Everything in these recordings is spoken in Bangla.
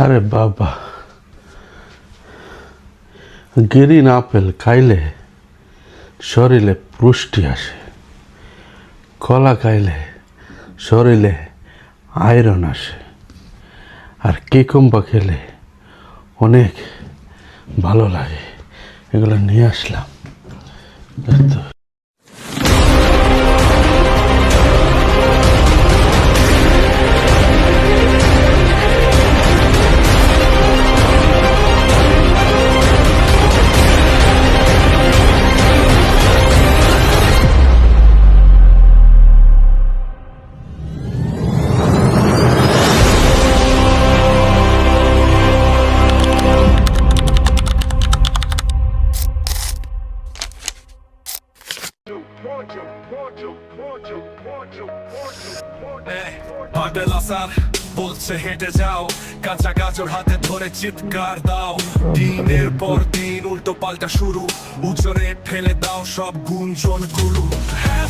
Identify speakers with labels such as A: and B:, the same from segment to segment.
A: আরে বাবা, গ্রিন আপেল খাইলে শরীরে পুষ্টি আসে, কলা খাইলে শরীরে আয়রন আসে, আর কিকম্বা খেলে অনেক ভালো লাগে। এগুলো নিয়ে আসলাম।
B: বলছে হেঁটে যাও, কাঁচা গাজর হাতে ধরে চিৎকার দাও। দিনের পর দিন উল্টো পাল্টা শুরু, উজরে ফেলে দাও সব গুঞ্জন গুরু। হ্যাঁ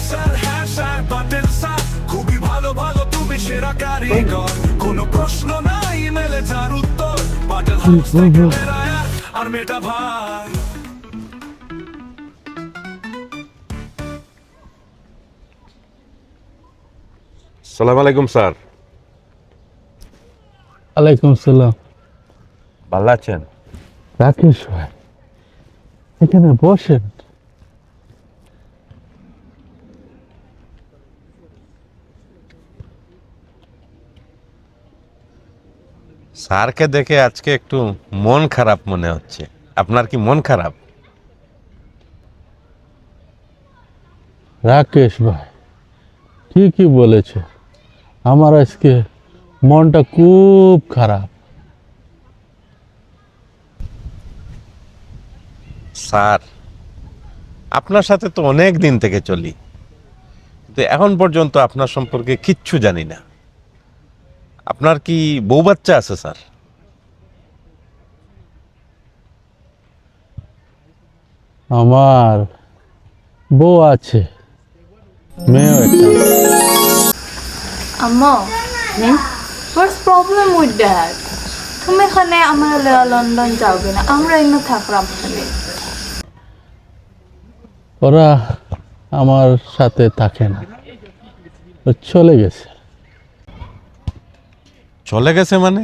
B: স্যার বাটেল স্যার, খুবই ভালো ভালো তুমি সেরা কারিগর। কোনো প্রশ্ন নাই, মেলে যার উত্তর বাটেল হাউস থেকে বেরায় আর মেটা ভাই।
C: সালাম আলাইকুম স্যার।
A: ওয়ালাইকুম সালাম।
C: ভালো আছেন?
A: রাকেশ ভাই, এখানে বসেন।
C: স্যারকে দেখে আজকে একটু মন খারাপ মনে হচ্ছে। আপনার কি মন খারাপ?
A: রাকেশ ভাই ঠিকই বলেছে, আমার আজকে মনটা খুব খারাপ।
C: স্যার, আপনার সাথে তো অনেক দিন থেকে চলি, কিন্তু এখন পর্যন্ত আপনার সম্পর্কে কিচ্ছু জানি না। আপনার কি বউ বাচ্চা আছে স্যার?
A: আমার বউ আছে, মেয়েও একটা।
D: আম্মা, what's problem with that? তুমি এখানে আমার লন্ডন যাবে না, আমরা এখানে থাকলাম এখানে।
A: ওরা আমার সাথে থাকে না, ও চলে গেছে।
C: চলে গেছে মানে?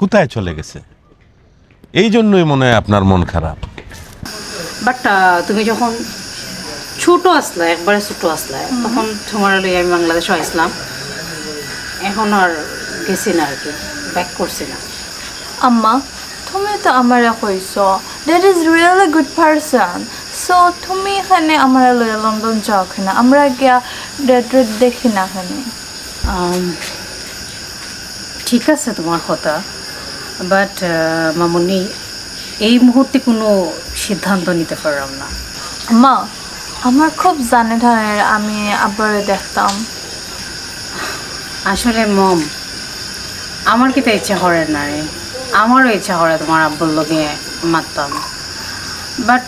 C: কোথায় চলে গেছে? এই জন্যই মনে হয় আপনার মন খারাপ।
E: বাট তুমি যখন ছোট আসলে, একবারে ছোট আসলে, তখন তোমার লই আমি বাংলাদেশে আসলাম। এখন আর গেছি না, আর কি ব্যাক করছি না।
D: আম্মা, তুমি তো আমারে কইছো that is really good person, so তুমি এখানে আমার লন্ডন যাও না, আমরা গিয়া ডেট দেখি না এখানে।
E: ঠিক আছে তোমার কথা, বাট মামুনি এই মুহূর্তে কোনো সিদ্ধান্ত নিতে পারলাম না।
D: আম্মা, আমার খুব জানে ধানের আমি আব্বারে দেখতাম।
E: আসলে মম, আমার কি তা ইচ্ছা করে না রে, আমারও ইচ্ছা করে তোমার আব্বুর লগে মারতাম, বাট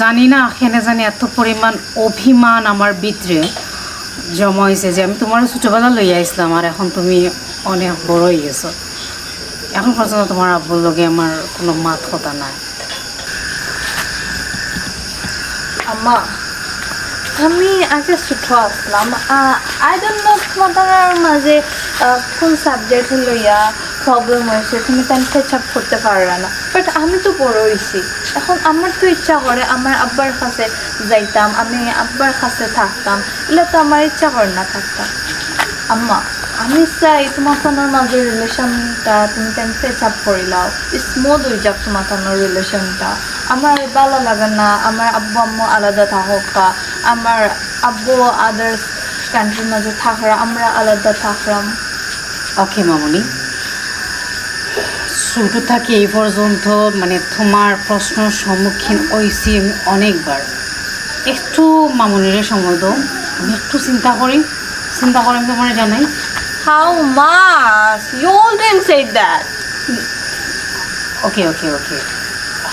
E: জানি না এখানে জানি এত পরিমাণ অভিমান আমার ভিতরে জমা হয়েছে যে আমি তোমার ছোটোবেলা লইয়া আসলাম, আর এখন তুমি অনেক বড় হয়ে গেছো। এখন পর্যন্ত তোমার আব্বুর লগে আমার কোনো মাত কথা নাই।
D: আম্মা, আমি আগে ছোট আসলাম, আই ডোন্ট নো তোমাদের মাঝে কোন সাবজেক্ট লইয়া প্রবলেম হয়েছে, তুমি তাই ক্যাচআপ করতে পারবে না, বাট আমি তো বড় হয়েছি, এখন আমার তো ইচ্ছা করে আমার আব্বার কাছে যাইতাম, আমি আব্বার কাছে থাকতাম, এগুলো তো আমার ইচ্ছা করে না থাকতাম। আম্মা, আমি চাই তোমার তোমার মাঝে রিলেশনটা তুমি তাই ক্যাচআপ করে লাও, স্মুথ হয়ে যাক তোমার তোমার রিলেশনটা। আমার ভালো লাগে না আমার আব্বু আম্মু আলাদা থাকুক, আমার আব্বু আদার্স কান্ট্রির মাঝে থাকরা, আমরা আলাদা থাকলাম।
E: ওকে মামুনি, ছোটো থাকি এই পর্যন্ত মানে তোমার প্রশ্নের সম্মুখীন হয়েছি আমি অনেকবার। একটু মামুনিরে সময় দাও, আমি একটু চিন্তা করি আমি তোমার জানাই।
D: How much? You all didn't say that.
E: ওকে ওকে ওকে,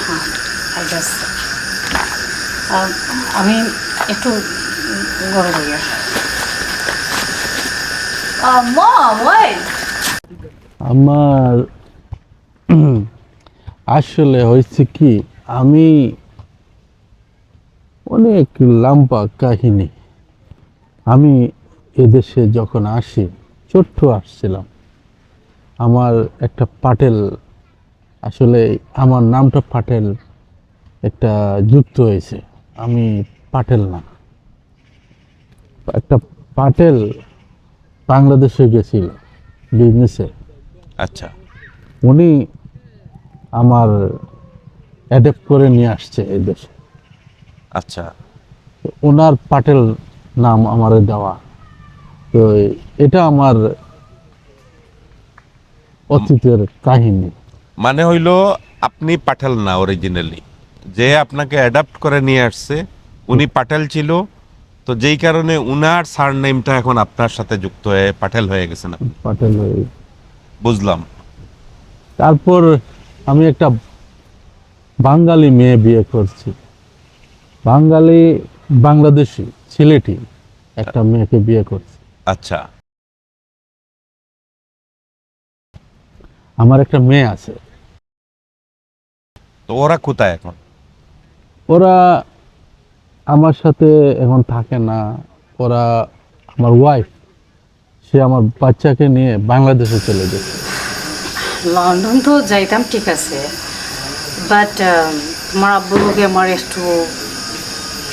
E: হ্যাঁ আই জাস্ট আমি একটু গড়ে যাই।
D: Mom, wait.
A: আমার আসলে হয়েছে কি, আমি অনেক লম্বা কাহিনী। আমি এদেশে যখন আসি, ছোট্ট আসছিলাম, আমার একটা পাটেল, আসলে আমার নামটা পাটেল একটা যুক্ত হয়েছে, আমি পাটেল না। একটা পাটেল বাংলাদেশে গেছিল বিজনেসে,
C: আচ্ছা
A: উনি আমার অ্যাডাপ্ট করে নিয়ে আসছে এই দেশে।
C: আচ্ছা।
A: ওনার পাটেল নাম আমারে দেওয়া। তো এটা আমার অতীতের কাহিনী।
C: মানে হইল আপনি পাটেল না অরিজিনালি, যে আপনাকে অ্যাডাপ্ট করে নিয়ে আসছে উনি পাটেল ছিল, তো যেই কারণে উনার সারনেমটা এখন আপনার সাথে যুক্ত হয়ে পাটেল হয়ে গেছেন আপনি।
A: পাটেল হয়ে।
C: বুঝলাম।
A: তারপর আমি একটা বাঙালি মেয়ে বিয়ে করছি, বাঙালি বাংলাদেশি সিলেটি একটা মেয়েকে বিয়ে করছি।
C: আচ্ছা
A: আমার একটা মেয়ে আছে।
C: তো ওরা কোথায় এখন?
A: ওরা আমার সাথে এখন থাকে না। ওরা, আমার ওয়াইফ, সে আমার বাচ্চাকে নিয়ে বাংলাদেশে চলে গেছে।
E: লন্ডন তো যাইতাম ঠিক আছে, বাট তোমার আব্বুর লগে আমার একটু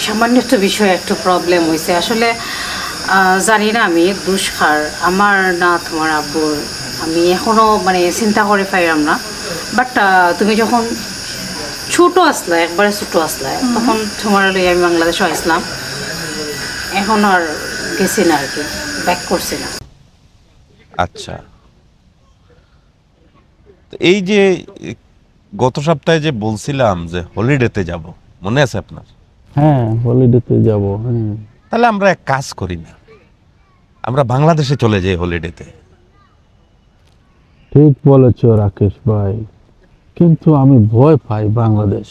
E: সামান্য একটা বিষয়ে একটু প্রবলেম হয়েছে। আসলে জানি না আমি দুষ্কার আমার না তোমার আব্বুর, আমি এখনও মানে চিন্তা করে পাইলাম না। বাট তুমি যখন ছোট আসলা, একবারে ছোট আসলা, তখন তোমার লই আমি বাংলাদেশে আসলাম। এখন আর গেছি না আর কি, ব্যাক করছি না।
C: আচ্ছা, তো এই যে গত সপ্তাহে যে বলছিলাম যে হলিডেতে যাব, মনে আছে আপনার?
A: হ্যাঁ, হলিডেতে যাব। হ্যাঁ,
C: তাহলে আমরা এক কাজ করি না, আমরা বাংলাদেশে চলে যাই হলিডেতে।
A: ঠিক বলেছ রাকেশ ভাই, কিন্তু আমি ভয় পাই বাংলাদেশ।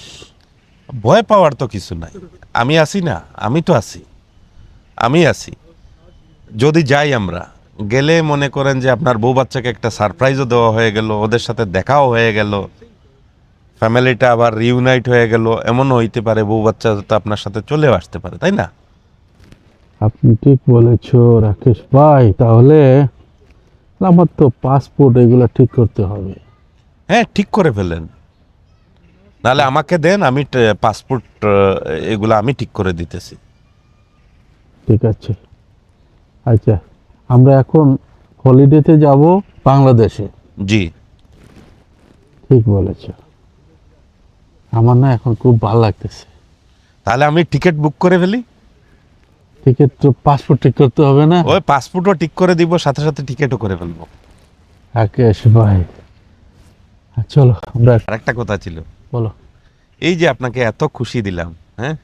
C: ভয় পাওয়ার তো কিছু নাই, আমি আছি না, আমি তো আছি, আমি আছি। যদি যাই আমরা, গেলে মনে করেন যে আপনার বউ বাচ্চাকে একটা সারপ্রাইজও দেওয়া হয়ে গেল, ওদের সাথে দেখাও হয়ে গেল, ফ্যামিলিটা আবার রিউনাইট হয়ে গেল। এমনও হইতে পারে বউ বাচ্চা তো আপনার সাথে চলেও আসতে পারে, তাই না?
A: আপনি ঠিক বলেছ রাকেশ ভাই, তাহলে আমার তো পাসপোর্ট এগুলো ঠিক করতে হবে।
C: হ্যাঁ, ঠিক করে ফেলেন, নাহলে আমাকে দেন, আমি পাসপোর্ট এগুলো আমি ঠিক করে দিতেছি।
A: ঠিক আছে, আচ্ছা, আমরা এখন হলিডেতে যাব বাংলাদেশে।
C: জি।
A: ঠিক বলেছ, আমার না এখন খুব ভালো লাগতেছে।
C: তাহলে আমি টিকিট বুক করে ফেলি।
A: টিকিট তো, পাসপোর্ট ঠিক করতে হবে না?
C: ওই পাসপোর্টও ঠিক করে দিব, সাথে সাথে টিকিটও করে ফেলবো।
A: রাকেশ ভাই, চলো আমরা।
C: আর একটা কথা ছিল,
A: বলো।
C: এই যে আপনাকে এত খুশি দিলাম, হ্যাঁ,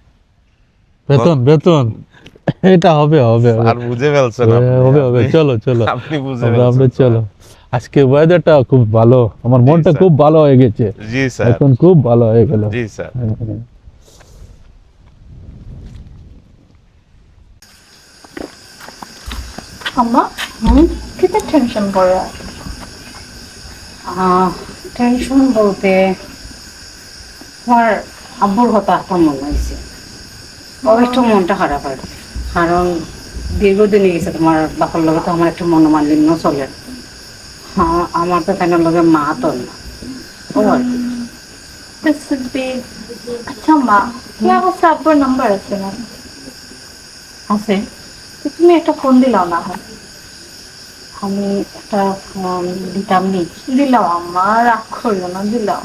A: বেতন বেতন এটা হবে হবে হবে।
C: আর বুঝে ফেলছেন
A: হবে হবে, চলো চলো,
C: আপনি বুঝে
A: আমরা
C: ফেলছেন।
A: চলো। আজকে ওয়েদারটা খুব ভালো, আমার মনটা
C: স্যার।
A: খুব ভালো হয়ে গেছে।
C: জি স্যার।
A: এখন খুব ভালো হয়ে গেল।
C: জি স্যার।
A: হ্যাঁ।
D: আম্মা, কিসের টেনশন করে?
E: টেনশন বলতে তোমার আব্বুর কথা একটা মনে হয়েছে, ও একটু মনটা খারাপ আর কি। কারণ দীর্ঘদিনে গেছে তোমার বাবার লগে তো আমার একটু মনোমালিন্য চলে। আমার তো তাই লগে মা তো না, ও আর কি।
D: This would be... আচ্ছা মা, তোমার কাছে আব্বুর নাম্বার আছে না?
E: আছে,
D: তো তুমি একটা ফোন দিলাও না হয়।
E: আমি একটা দিতাম নি।
D: দিলাও আম্মা, রাগ করলো না, দিলাও।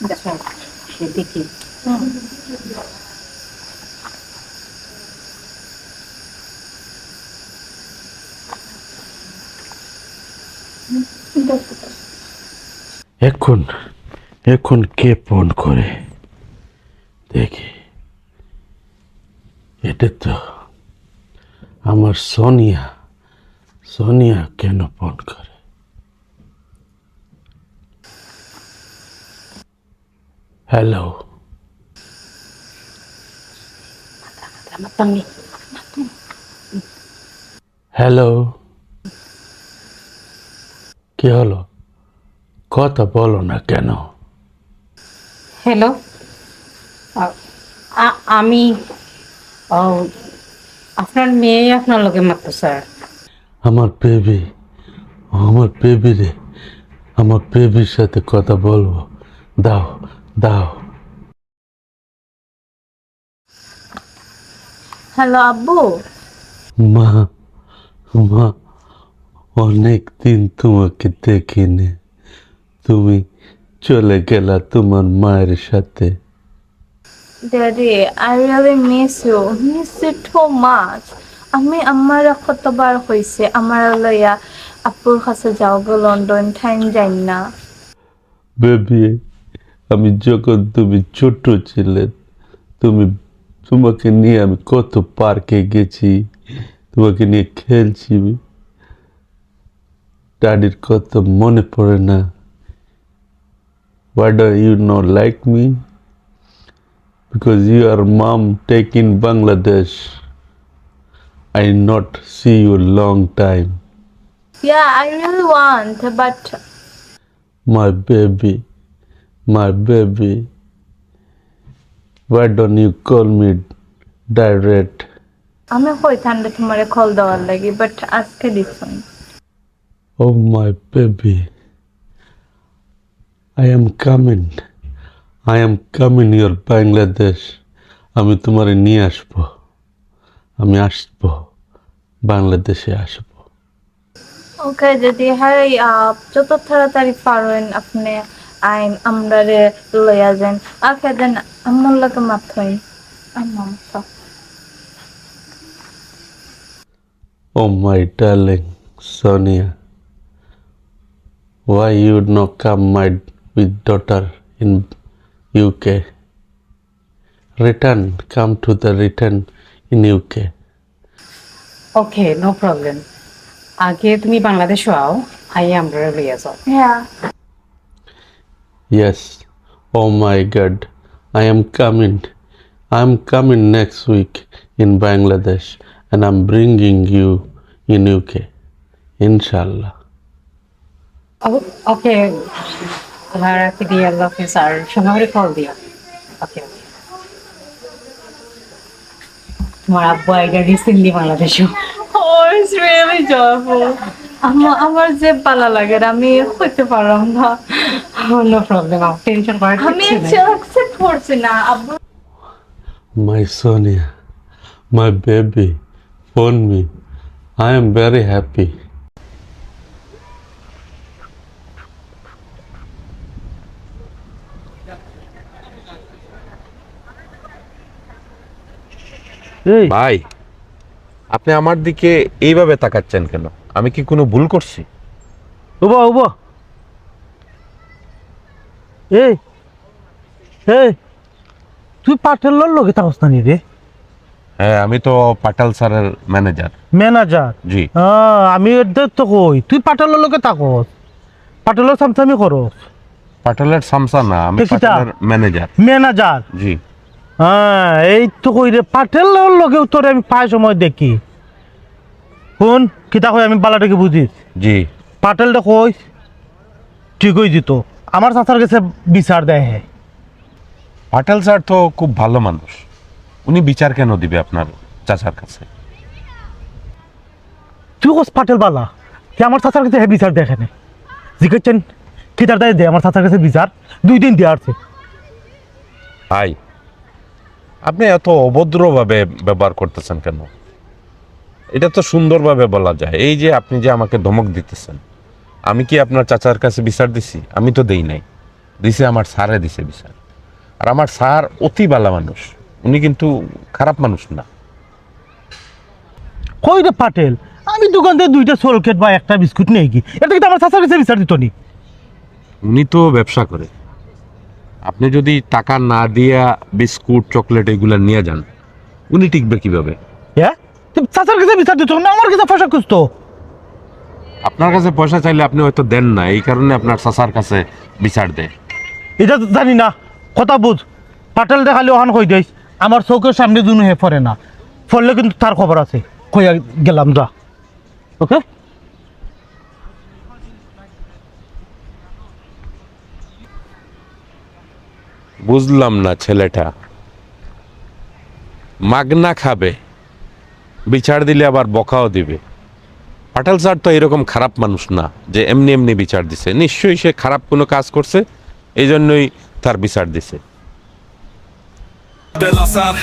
E: আচ্ছা, সে দেখি।
A: এখন এখন কে ফোন করে দেখি। এটা তো আমার সোনিয়া। সোনিয়া কেন ফোন করে? হ্যালো, হ্যালো, কি হলো? কথা বলো না কেন?
E: হ্যালো, আমি আপনার মেয়ে আপনার লগে মাত্র স্যার।
A: আমার বেবি রে, আমার বেবির সাথে কথা বলবো। দাও দাও।
D: হ্যালো আব্বু।
A: মা, মা, অনেক দিন তোমাকে দেখিনি। তুমি চলে গেলা তোমার মায়ের সাথে।
D: Daddy, I really miss you. Miss you too much. আমি আমার কতবার হয়েছে আমার লইয়া আপুর কাছে যাও গো লন্ডন ঠাইন যাই না।
A: বেবি, আমি যখন তুমি ছোট ছিলেন, তোমাকে নিয়ে আমি কত পার্কে গেছি, তোমাকে নিয়ে খেলছি। ড্যাডির কত মনে পড়ে না? Why do you not like me? Because your mom take in Bangladesh. I not see you long time.
D: Yeah, I really want, but
A: My baby. Why don't you call me direct?
D: আমি কইতাম তোমারে কল দেওয়ার লাগি, বাট আজকে দিছুন।
A: Oh my baby, I am coming your Bangladesh. আমি তোমারে নিয়ে আসবো, আমি আসবো, বাংলাদেশে আসবো।
D: ওকে যদি হাই যত তাড়াতাড়ি পারেন আপনি আইন আমরারে লইয়া যান। ওকে দেন আমার লগে মাথই আমার মাথা।
A: Oh my darling Sonia, why you not come with daughter in UK? Come to the return in UK.
E: Okay, no problem. আগে তুমি বাংলাদেশে আও, আমরা লইয়া যাও।
D: হ্যাঁ।
A: Yes. Oh my God, I am coming next week in Bangladesh, and I'm bringing you in UK, inshallah.
E: ওকে, আল্লাহ রাখি দিয়ে, আল্লাহ হাফিজ। আর সময় কল দিও। ওকে, তোমার আব্বু আইডা রিসেন্টলি বাংলাদেশে।
D: Oh, it's really joyful. আমার যে পালা লাগে আমি হইতে পারলাম না।
E: নো প্রবলেম, টেনশন করার
D: আমি
E: কিছু নেই।
D: অ্যাকসেপ্ট করছি না আব্বু।
A: My Sonia, my baby, phone me. I am very happy.
C: ভাই, আপনি আমার দিকে এইভাবে তাকাচ্ছেন কেন? আমি কি কোনো ভুল করছি?
F: উবা এই এই তুই পাটেলের লগে থাকস না নি রে?
C: হ্যাঁ, আমি তো পাটাল স্যারের ম্যানেজার।
F: ম্যানেজার?
C: জি।
F: আমি এদের তো কই তুই পাটেলের লগে থাকস, পাটেলের সামসামি করস।
C: পাটালের সামসা না, আমি
F: কে কিতা?
C: পাটালের ম্যানেজার।
F: ম্যানেজার?
C: জি।
F: হ্যাঁ, এই তো কই রে পাটেলের লগে তোরে আমি প্রায় সময় দেখি। কোন কিতা কই আমি বালাটাকে বুঝিস?
C: জি।
F: পাটেলটা কই ঠিকই দিত, আমার চাচার কাছে বিচার দেয়। হ্যাঁ,
C: পাটাল স্যার তো খুব ভালো মানুষ, উনি বিচার কেন দিবে আপনার চাচার কাছে?
F: তুই কস পাটেল বালা, কি আমার চাচার কাছে হ্যাঁ বিচার দেখে না? জিজ্ঞেসছেন কিতার দেয় দে আমার চাচার কাছে বিচার 2 দিন দিয়ে আসছে।
C: ভাই, আপনি এত অভদ্রভাবে ব্যবহার করতেছেন কেন? এটা তো সুন্দরভাবে বলা যায়। এই যে আপনি যে আমাকে ধমক দিতেছেন, আমি কি আপনার চাচার কাছে বিচার দিছি? আমি তো দেই নাই, দিছে আমার স্যারে দিছে বিচার। আর আমার স্যার অতি ভালো মানুষ, উনি কিন্তু খারাপ মানুষ না।
F: কই রে পাটেল, আমি দোকান থেকে 2টা সলকেট বা একটা বিস্কুট নিয়ে কি এটা কিন্তু আমার চাচার কাছে বিচার দিত নি?
C: উনি তো ব্যবসা করে, আপনি যদি টাকা না দিয়া বিস্কুট চকলেট এগুলা নিয়ে যান, উনি টিকবে কিভাবে?
F: হ্যাঁ, তুই চাচার কাছে বিচার দিত না, আমার কাছে পয়সা খুঁজতো।
C: আপনার কাছে পয়সা চাইলে আপনি হয়তো দেন না, এই কারণে আপনার চাচার কাছে বিচার দেয়।
F: এটা তো জানি না, কথা বুঝ। পাটেল দেখালে ওখান কই দিস আমার চৌকের সামনে দুনো হে পড়ে না, পড়লে কিন্তু তার খবর আছে। কইয়া গেলাম যা। ওকে,
C: বুঝলাম না ছেলেটা, মাগনা খাবে, বিচার দিলে আবার বকাও দিবে। পাটেল স্যার তো এরকম খারাপ মানুষ না যে এমনি এমনি বিচার দিছে, নিশ্চয়ই সে খারাপ কোনো কাজ করছে, এই জন্যই তার বিচার দিছে।
B: বেলাসার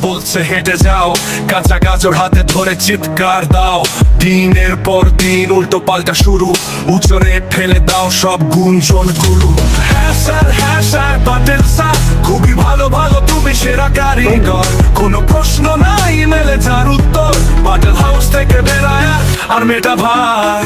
B: বলছে হেঁটে যাও, কাঁচা গাজর হাতে ধরে চিৎকার দাও, দিনের পর দিন উল্টো পাল্টা শুরু, উচরে ঠেলে দাও সব গুঞ্জন গুরু। হ্যাঁ স্যার পাটেল স্যার, খুবই ভালো ভালো তুমি সেরা কারিগর, কোনো প্রশ্ন নাই মেলে যার উত্তর, পাটেল হাউস থেকে বেরায় আর মেটা ভাই।